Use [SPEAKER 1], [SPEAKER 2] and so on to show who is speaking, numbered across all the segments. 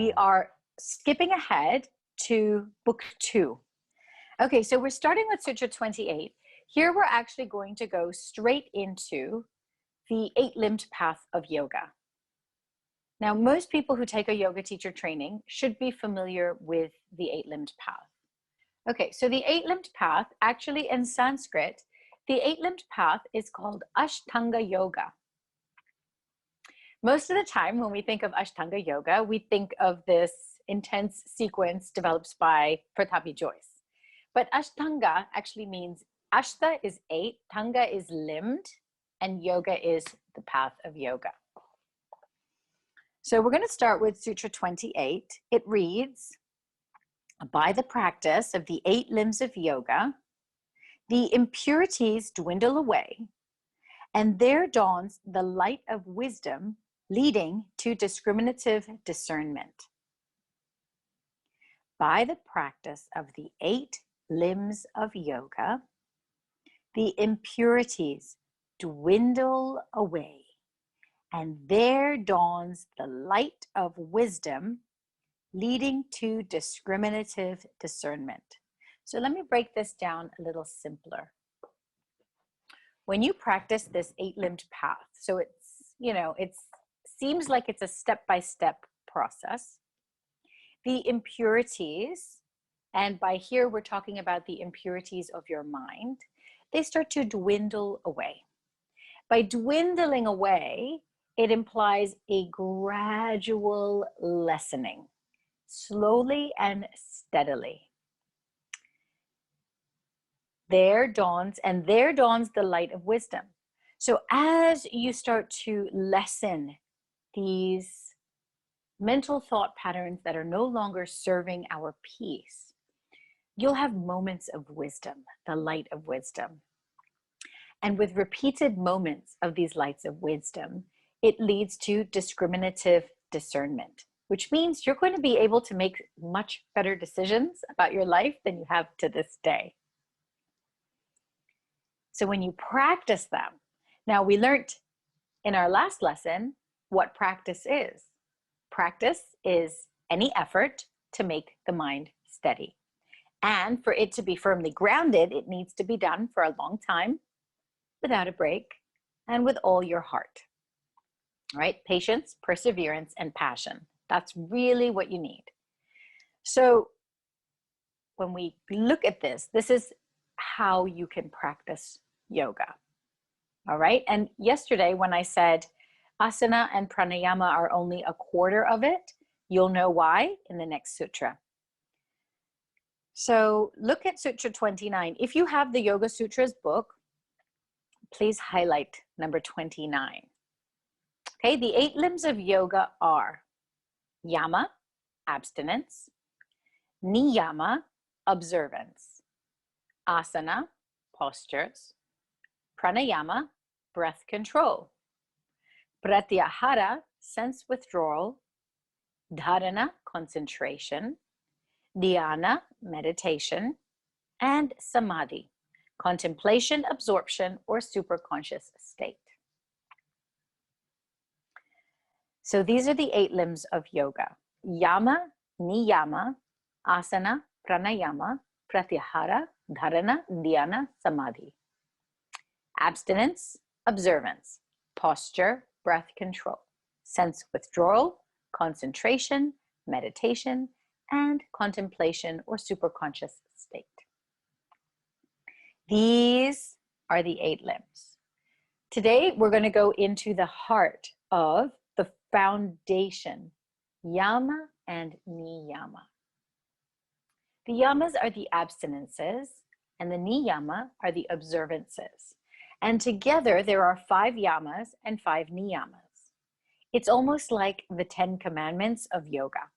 [SPEAKER 1] we are skipping ahead to book 2. Okay, so we're starting with Sutra 28. Here we're actually going to go straight into the 8-limbed path of yoga. Now, most people who take a yoga teacher training should be familiar with the 8-limbed path. Okay, so the 8-limbed path, actually in Sanskrit, the 8-limbed path is called Ashtanga Yoga. Most of the time when we think of Ashtanga Yoga, we think of this intense sequence developed by Pratapi Joyce. But Ashtanga actually means Ashta is 8, Tanga is limbed, and Yoga is the path of yoga. So we're going to start with Sutra 28. It reads, by the practice of the 8 limbs of yoga, the impurities dwindle away, and there dawns the light of wisdom leading to discriminative discernment. By the practice of the 8 limbs of yoga, the impurities dwindle away, and there dawns the light of wisdom leading to discriminative discernment. So let me break this down a little simpler. When you practice this 8-limbed path, so it seems like it's a step-by-step process. The impurities, and by here we're talking about the impurities of your mind, they start to dwindle away. By dwindling away, it implies a gradual lessening, slowly and steadily. There dawns the light of wisdom. So as you start to lessen these mental thought patterns that are no longer serving our peace, you'll have moments of wisdom, the light of wisdom. And with repeated moments of these lights of wisdom, it leads to discriminative discernment, which means you're going to be able to make much better decisions about your life than you have to this day. So when you practice them, now we learned in our last lesson what practice is. Practice is any effort to make the mind steady. And for it to be firmly grounded, it needs to be done for a long time, without a break, and with all your heart. All right? Patience, perseverance, and passion. That's really what you need. So when we look at this, this is how you can practice yoga. All right? And yesterday when I said asana and pranayama are only a quarter of it, you'll know why in the next sutra. So look at Sutra 29. If you have the Yoga Sutras book, please highlight number 29. Okay, the 8 limbs of yoga are yama, abstinence; niyama, observance; asana, postures; pranayama, breath control; pratyahara, sense withdrawal; dharana, concentration; dhyana, meditation; and samadhi, contemplation, absorption, or superconscious state. So these are the 8 limbs of yoga: yama, niyama, asana, pranayama, pratyahara, dharana, dhyana, samadhi. Abstinence, observance; posture, breath control; sense withdrawal, concentration, meditation, and contemplation or superconscious state. These are the 8 limbs. Today, we're going to go into the heart of the foundation, yama and niyama. The yamas are the abstinences, and the niyama are the observances. And together, there are 5 yamas and 5 niyamas. It's almost like the 10 commandments of yoga.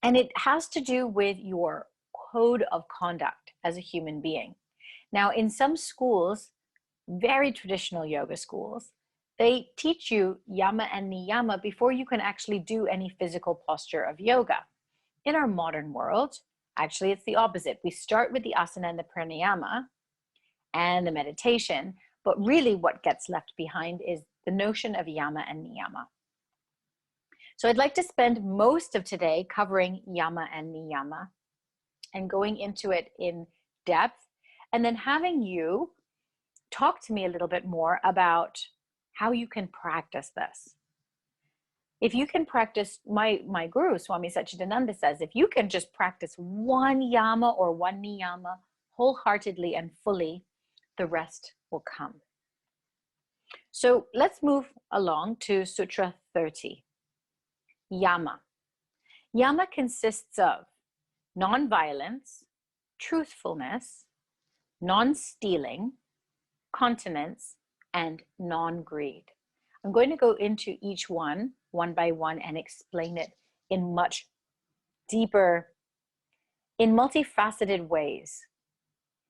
[SPEAKER 1] And it has to do with your code of conduct as a human being. Now, in some schools, very traditional yoga schools, they teach you yama and niyama before you can actually do any physical posture of yoga. In our modern world, actually it's the opposite. We start with the asana and the pranayama and the meditation, but really what gets left behind is the notion of yama and niyama. So I'd like to spend most of today covering yama and niyama and going into it in depth, and then having you talk to me a little bit more about how you can practice this. If you can practice, my guru, Swami Satchidananda, says, if you can just practice one yama or one niyama wholeheartedly and fully, the rest will come. So let's move along to Sutra 30. Yama. Yama consists of non-violence, truthfulness, non-stealing, continence, and non-greed. I'm going to go into each one by one and explain it in much deeper, in multifaceted ways.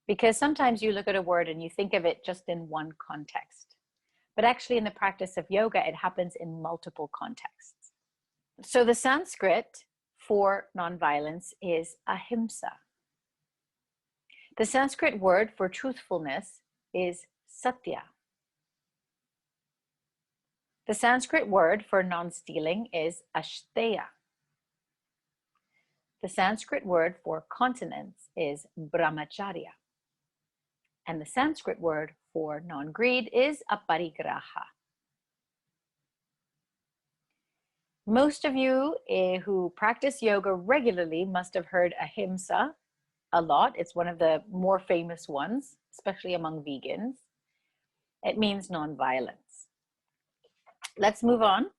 [SPEAKER 1] Because sometimes you look at a word and you think of it just in one context. But actually in the practice of yoga, it happens in multiple contexts. So the Sanskrit for nonviolence is ahimsa. The Sanskrit word for truthfulness is satya. The Sanskrit word for non-stealing is asteya. The Sanskrit word for continence is brahmacharya. And the Sanskrit word for non-greed is aparigraha. Most of you who practice yoga regularly must have heard ahimsa a lot. It's one of the more famous ones, especially among vegans. It means non-violence. Let's move on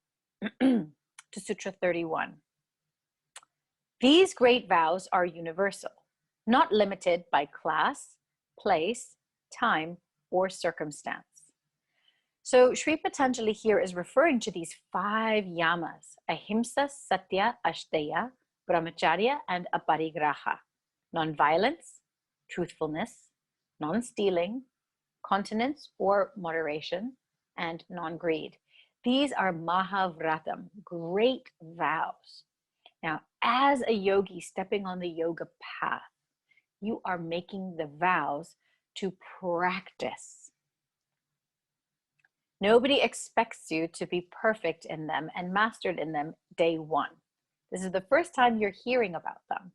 [SPEAKER 1] to Sutra 31. These great vows are universal, not limited by class, place, time, or circumstance. So Sri Patanjali here is referring to these 5 yamas: ahimsa, satya, asteya, brahmacharya, and aparigraha. Non-violence, truthfulness, non-stealing, continence or moderation, and non-greed. These are mahavratam, great vows. Now, as a yogi stepping on the yoga path, you are making the vows to practice. Nobody expects you to be perfect in them and mastered in them day one. This is the first time you're hearing about them.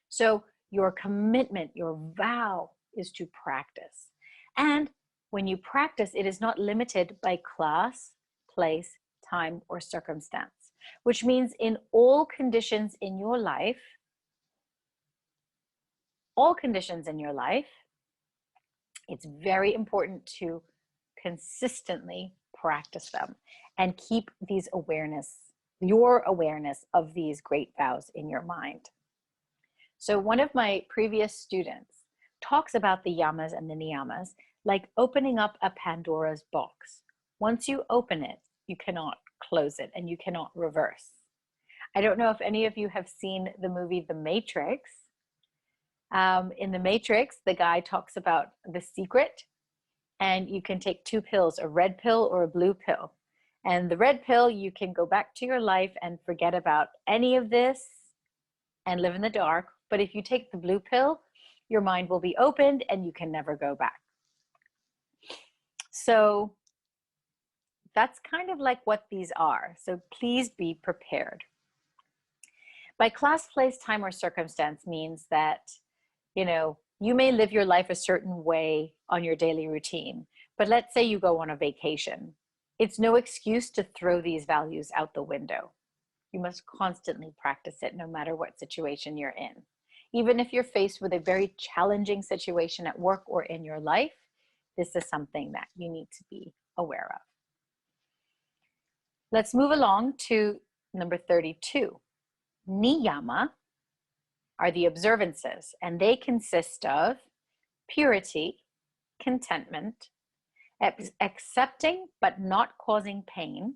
[SPEAKER 1] So your commitment, your vow is to practice. And when you practice, it is not limited by class, place, time, or circumstance, which means in all conditions in your life, it's very important to consistently practice them and keep your awareness of these great vows in your mind. So one of my previous students talks about the yamas and the niyamas like opening up a Pandora's box. Once you open it, you cannot close it and you cannot reverse. I don't know if any of you have seen the movie The Matrix. In The Matrix, the guy talks about the secret, and you can take 2 pills, a red pill or a blue pill. And the red pill, you can go back to your life and forget about any of this and live in the dark. But if you take the blue pill, your mind will be opened and you can never go back. So that's kind of like what these are. So please be prepared. By class, place, time, or circumstance means that, you may live your life a certain way on your daily routine, but let's say you go on a vacation. It's no excuse to throw these values out the window. You must constantly practice it no matter what situation you're in. Even if you're faced with a very challenging situation at work or in your life, this is something that you need to be aware of. Let's move along to number 32. Niyama are the observances, and they consist of purity, contentment, accepting but not causing pain,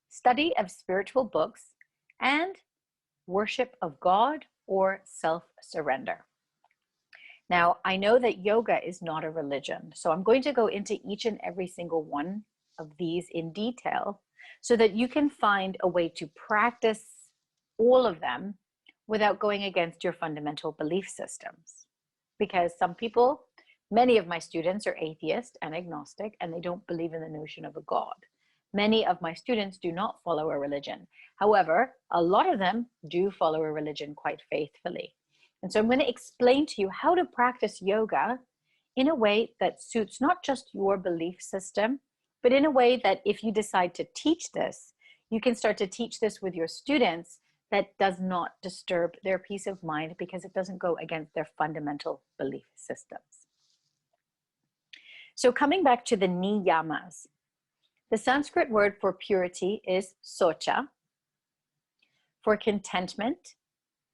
[SPEAKER 1] study of spiritual books, and worship of God or self-surrender. Now, I know that yoga is not a religion, so I'm going to go into each and every single one of these in detail so that you can find a way to practice all of them without going against your fundamental belief systems. Because many of my students are atheist and agnostic, and they don't believe in the notion of a God. Many of my students do not follow a religion. However, a lot of them do follow a religion quite faithfully. And so I'm going to explain to you how to practice yoga in a way that suits not just your belief system, but in a way that if you decide to teach this, you can start to teach this with your students that does not disturb their peace of mind because it doesn't go against their fundamental belief systems. So coming back to the niyamas, the Sanskrit word for purity is socha. For contentment,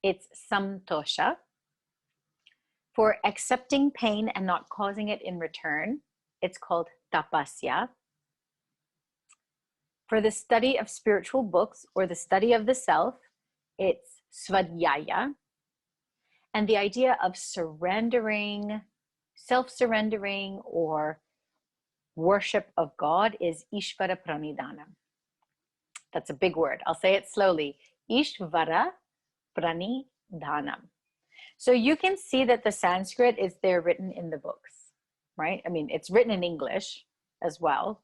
[SPEAKER 1] it's samtosha. For accepting pain and not causing it in return, it's called tapasya. For the study of spiritual books or the study of the self, it's svadhyaya. And the idea of surrendering, self-surrendering or worship of God is Ishvara Pranidhanam. That's a big word. I'll say it slowly. Ishvara Pranidhanam. So you can see that the Sanskrit is there written in the books, right? I mean, it's written in English as well.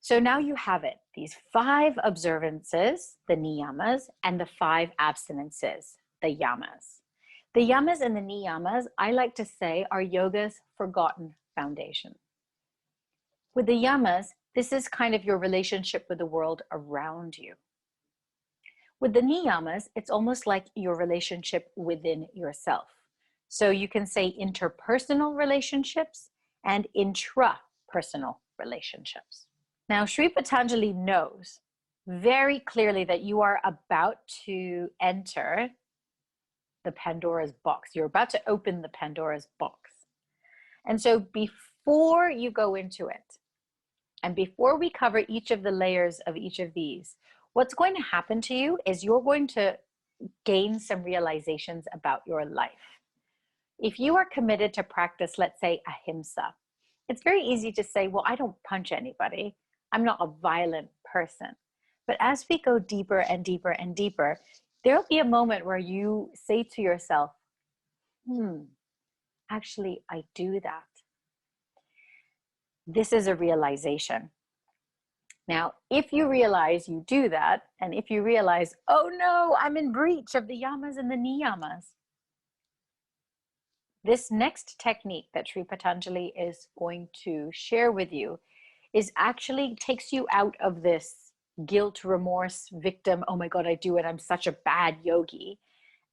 [SPEAKER 1] So now you have it, these 5 observances, the niyamas, and the 5 abstinences, the yamas. The yamas and the niyamas, I like to say, are yoga's forgotten foundation. With the yamas, this is kind of your relationship with the world around you. With the niyamas, it's almost like your relationship within yourself. So you can say interpersonal relationships and intrapersonal relationships. Now, Sri Patanjali knows very clearly that you are about to enter the Pandora's box. You're about to open the Pandora's box. And so before you go into it, and before we cover each of the layers of each of these, what's going to happen to you is you're going to gain some realizations about your life. If you are committed to practice, let's say, ahimsa, it's very easy to say, well, I don't punch anybody. I'm not a violent person. But as we go deeper and deeper and deeper, there'll be a moment where you say to yourself, actually, I do that. This is a realization. Now, if you realize you do that, and if you realize, oh no, I'm in breach of the yamas and the niyamas, this next technique that Sri Patanjali is going to share with you is actually takes you out of this guilt, remorse, victim, oh my God, I do it, I'm such a bad yogi,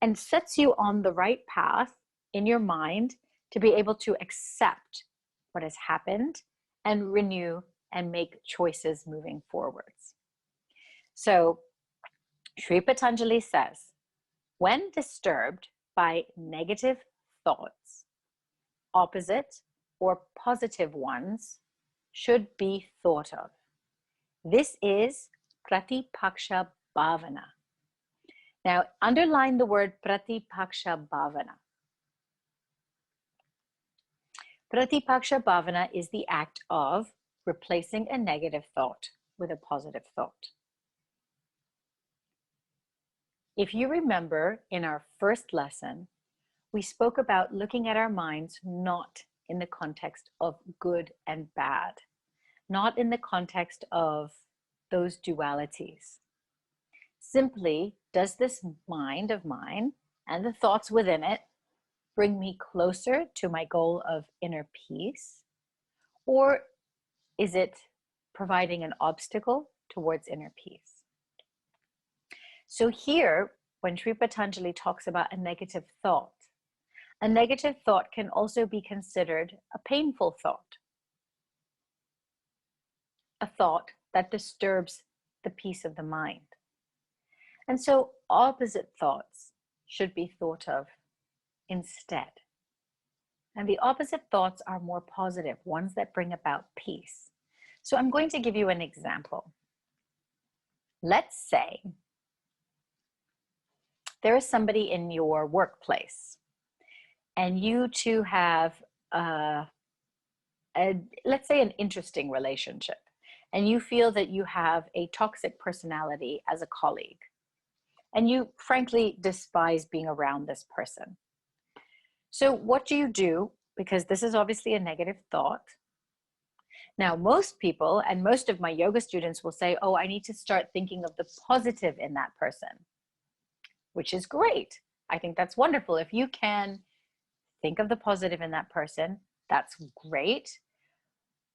[SPEAKER 1] and sets you on the right path in your mind to be able to accept what has happened and renew and make choices moving forwards. So Sri Patanjali says, when disturbed by negative thoughts, opposite or positive ones should be thought of. This is pratipaksha bhavana. Now, underline the word pratipaksha bhavana. Pratipaksha bhavana is the act of replacing a negative thought with a positive thought. If you remember, in our first lesson, we spoke about looking at our minds not in the context of good and bad, not in the context of those dualities. Simply, does this mind of mine and the thoughts within it bring me closer to my goal of inner peace? Or is it providing an obstacle towards inner peace? So here, when Sri Patanjali talks about a negative thought can also be considered a painful thought, a thought that disturbs the peace of the mind. And so opposite thoughts should be thought of instead. And the opposite thoughts are more positive, ones that bring about peace. So I'm going to give you an example. Let's say there is somebody in your workplace and you two have, let's say, an interesting relationship, and you feel that you have a toxic personality as a colleague, and you frankly despise being around this person. So what do? Because this is obviously a negative thought. Now, most people and most of my yoga students will say, oh, I need to start thinking of the positive in that person, which is great. I think that's wonderful. If you can think of the positive in that person, that's great.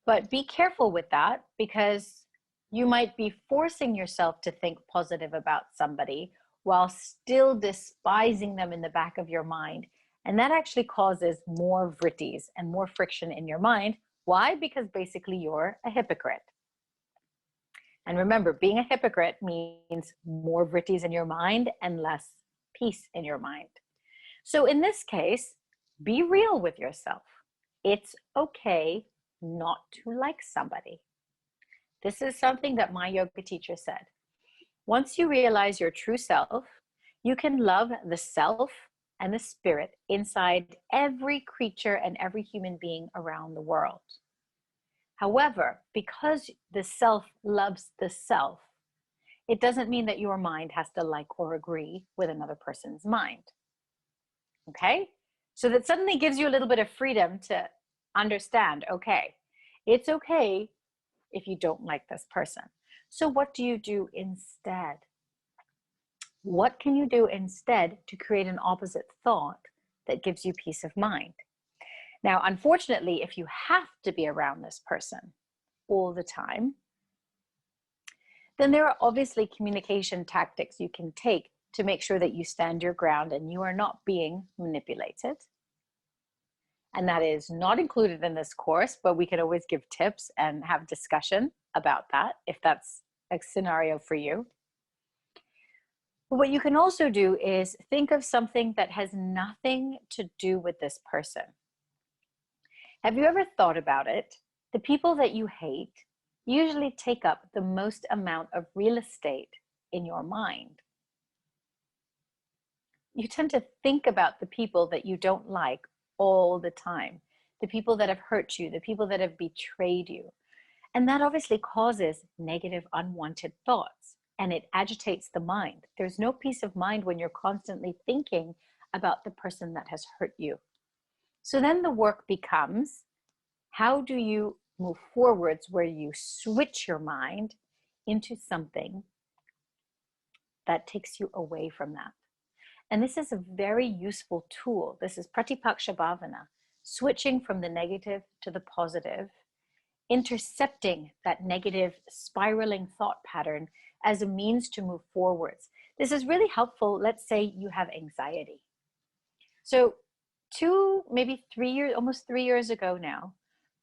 [SPEAKER 1] But be careful with that, because you might be forcing yourself to think positive about somebody while still despising them in the back of your mind. And that actually causes more vrittis and more friction in your mind. Why? Because basically you're a hypocrite. And remember, being a hypocrite means more vrittis in your mind and less peace in your mind. So in this case, be real with yourself. It's okay not to like somebody. This is something that my yoga teacher said. Once you realize your true self, you can love the self and the spirit inside every creature and every human being around the world. However, because the self loves the self, it doesn't mean that your mind has to like or agree with another person's mind. Okay? So that suddenly gives you a little bit of freedom to understand, okay, it's okay if you don't like this person. So what do you do instead? What can you do instead to create an opposite thought that gives you peace of mind? Now, unfortunately, if you have to be around this person all the time, then there are obviously communication tactics you can take to make sure that you stand your ground and you are not being manipulated. And that is not included in this course, but we can always give tips and have discussion about that if that's a scenario for you. But what you can also do is think of something that has nothing to do with this person. Have you ever thought about it? The people that you hate usually take up the most amount of real estate in your mind. You tend to think about the people that you don't like all the time, the people that have hurt you, the people that have betrayed you. And that obviously causes negative, unwanted thoughts, and it agitates the mind. There's no peace of mind when you're constantly thinking about the person that has hurt you. So then the work becomes, how do you move forwards where you switch your mind into something that takes you away from that? And this is a very useful tool. This is Pratipaksha Bhavana, switching from the negative to the positive, intercepting that negative spiraling thought pattern as a means to move forwards. This is really helpful. Let's say you have anxiety. So maybe 3 years, almost 3 years ago now,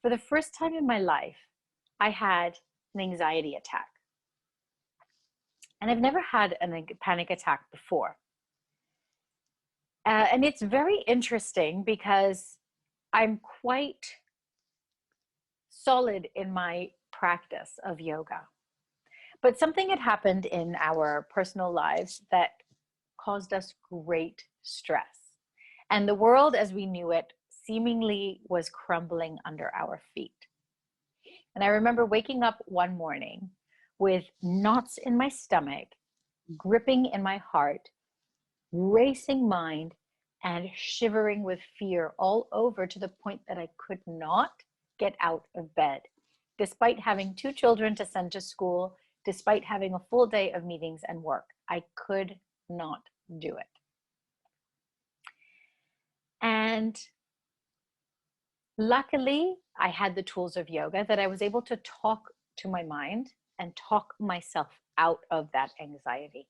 [SPEAKER 1] for the first time in my life, I had an anxiety attack. And I've never had a panic attack before. And it's very interesting because I'm quite solid in my practice of yoga. But something had happened in our personal lives that caused us great stress. And the world as we knew it seemingly was crumbling under our feet. And I remember waking up one morning with knots in my stomach, gripping in my heart, racing mind, and shivering with fear all over, to the point that I could not get out of bed. Despite having 2 children to send to school, despite having a full day of meetings and work, I could not do it. And luckily, I had the tools of yoga that I was able to talk to my mind and talk myself out of that anxiety.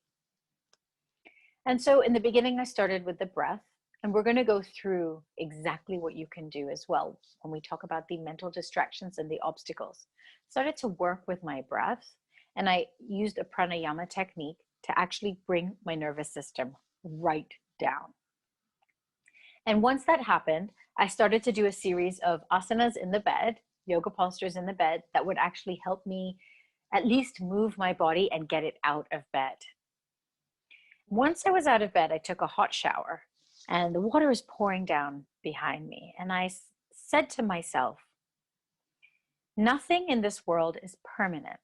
[SPEAKER 1] And so in the beginning, I started with the breath, and we're going to go through exactly what you can do as well when we talk about the mental distractions and the obstacles. Started to work with my breath, and I used a pranayama technique to actually bring my nervous system right down. And once that happened, I started to do a series of asanas in the bed, yoga postures in the bed, that would actually help me at least move my body and get it out of bed. Once I was out of bed, I took a hot shower, and the water was pouring down behind me. And I said to myself, nothing in this world is permanent.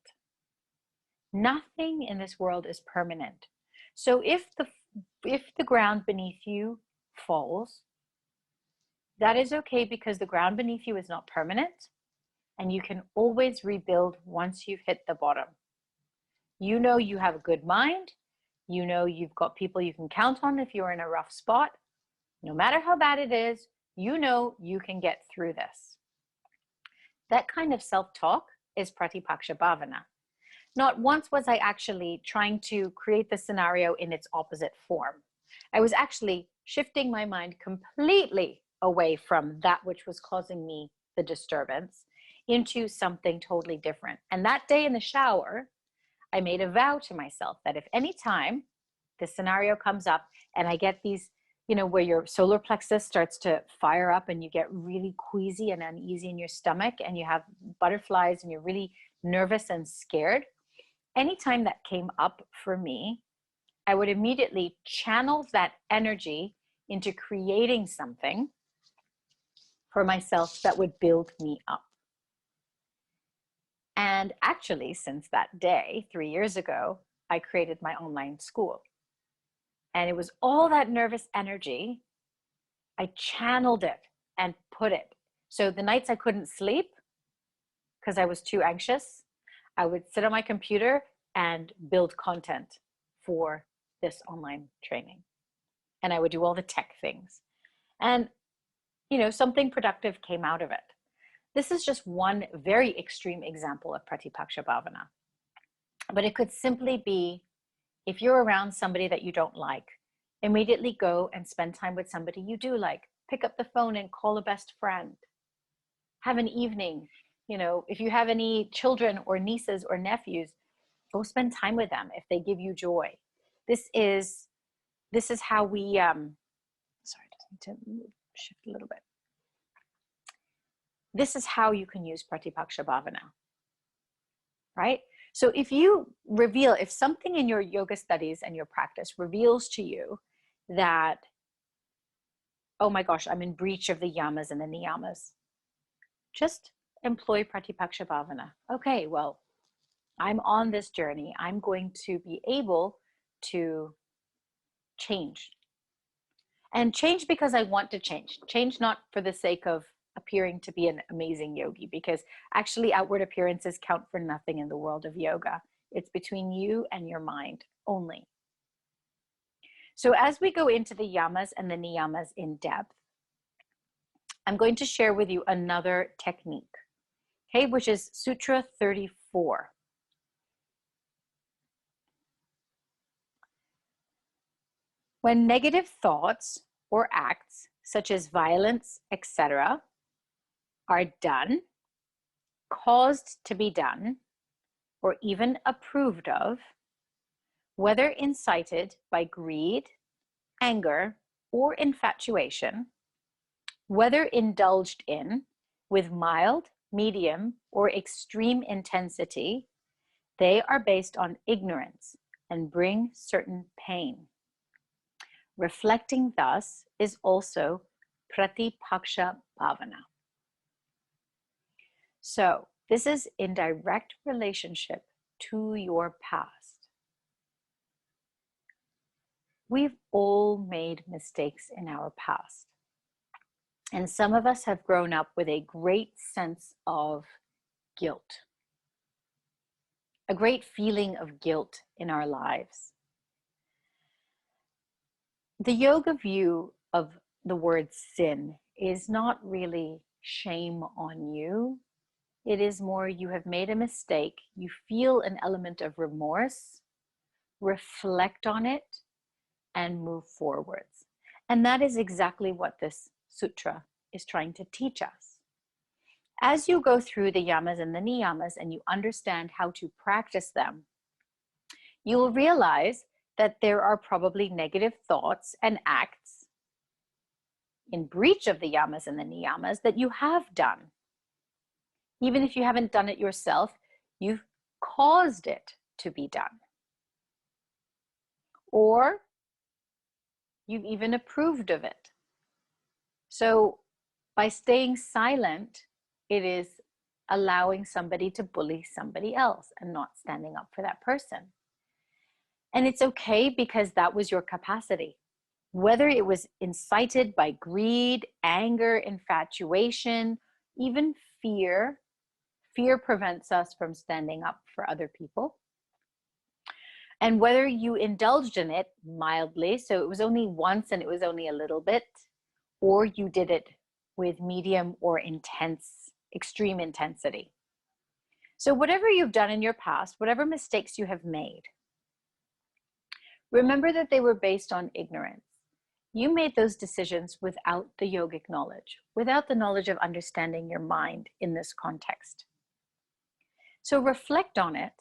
[SPEAKER 1] Nothing in this world is permanent. So if the ground beneath you falls, that is okay, because the ground beneath you is not permanent. and you can always rebuild once you've hit the bottom. You know you have a good mind. You know you've got people you can count on if you're in a rough spot. No matter how bad it is, you know you can get through this. That kind of self-talk is Pratipaksha Bhavana. Not once was I actually trying to create the scenario in its opposite form. I was actually shifting my mind completely away from that which was causing me the disturbance into something totally different. And that day in the shower, I made a vow to myself that if any time this scenario comes up and I get these, where your solar plexus starts to fire up and you get really queasy and uneasy in your stomach and you have butterflies and you're really nervous and scared, anytime that came up for me, I would immediately channel that energy into creating something for myself that would build me up. And actually, since that day, 3 years ago, I created my online school. And it was all that nervous energy, I channeled it and put it. So the nights I couldn't sleep because I was too anxious, I would sit on my computer and build content for this online training. And I would do all the tech things. And, something productive came out of it. This is just one very extreme example of Pratipaksha Bhavana. But it could simply be, if you're around somebody that you don't like, immediately go and spend time with somebody you do like. Pick up the phone and call a best friend. Have an evening. If you have any children or nieces or nephews, go spend time with them if they give you joy. This is how we, sorry, I just need to shift a little bit. This is how you can use Pratipaksha Bhavana, right? So if something in your yoga studies and your practice reveals to you that, oh my gosh, I'm in breach of the yamas and the niyamas, just employ Pratipaksha Bhavana. Okay, well, I'm on this journey. I'm going to be able to change. And change because I want to change. Change not for the sake of appearing to be an amazing yogi, because actually outward appearances count for nothing in the world of yoga. It's between you and your mind only. So as we go into the yamas and the niyamas in depth, I'm going to share with you another technique, okay, which is Sutra 34. When negative thoughts or acts, such as violence, etc., are done, caused to be done, or even approved of, whether incited by greed, anger, or infatuation, whether indulged in with mild, medium, or extreme intensity, they are based on ignorance and bring certain pain. Reflecting thus is also Pratipaksha Bhavana. So this is in direct relationship to your past. We've all made mistakes in our past. And some of us have grown up with a great sense of guilt, a great feeling of guilt in our lives. The yoga view of the word sin is not really shame on you. It is more, you have made a mistake, you feel an element of remorse, reflect on it, and move forwards. And that is exactly what this sutra is trying to teach us. As you go through the yamas and the niyamas and you understand how to practice them, you will realize that there are probably negative thoughts and acts in breach of the yamas and the niyamas that you have done. Even if you haven't done it yourself, you've caused it to be done. Or you've even approved of it. So by staying silent, it is allowing somebody to bully somebody else and not standing up for that person. And it's okay, because that was your capacity. Whether it was incited by greed, anger, infatuation, even fear, Fear prevents us from standing up for other people. And whether you indulged in it mildly, so it was only once and it was only a little bit, or you did it with medium or intense, extreme intensity. So whatever you've done in your past, whatever mistakes you have made, remember that they were based on ignorance. You made those decisions without the yogic knowledge, without the knowledge of understanding your mind in this context. So reflect on it,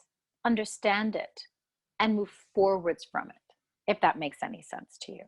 [SPEAKER 1] understand it, and move forwards from it, if that makes any sense to you.